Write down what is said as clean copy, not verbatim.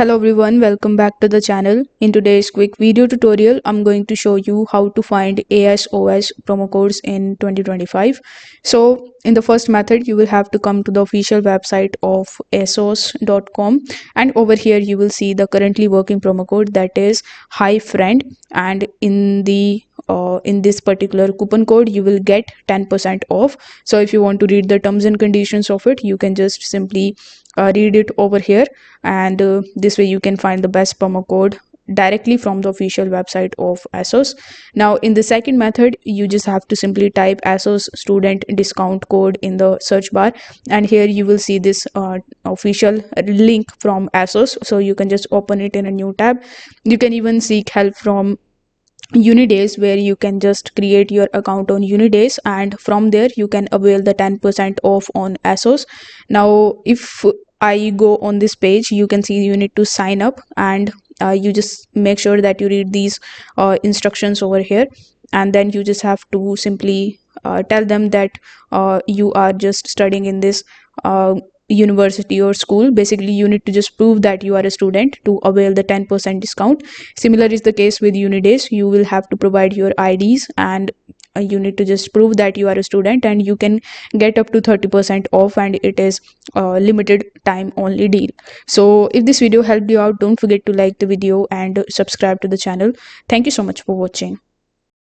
Hello everyone, welcome back to the channel. In today's quick video tutorial, I'm going to show you how to find ASOS promo codes in 2025. So in the first method, you will have to come to the official website of asos.com, and over here you will see the currently working promo code, that is hi friend, and in this particular coupon code you will get 10% off. So if you want to read the terms and conditions of it, you can just simply read it over here, and this way you can find the best promo code directly from the official website of ASOS. Now in the second method, you just have to simply type ASOS student discount code in the search bar, and here you will see this official link from ASOS, so you can just open it in a new tab. You can even seek help from Unidays, where you can just create your account on Unidays, and from there you can avail the 10% off on ASOS. Now if I go on this page, you can see you need to sign up, and you just make sure that you read these instructions over here, and then you just have to simply tell them that you are just studying in this university or school. Basically you need to just prove that you are a student to avail the 10% discount. Similar is the case with Unidays. You will have to provide your IDs, and you need to just prove that you are a student, and you can get up to 30% off, and it is a limited time only deal. So if this video helped you out, don't forget to like the video and subscribe to the channel. Thank you so much for watching.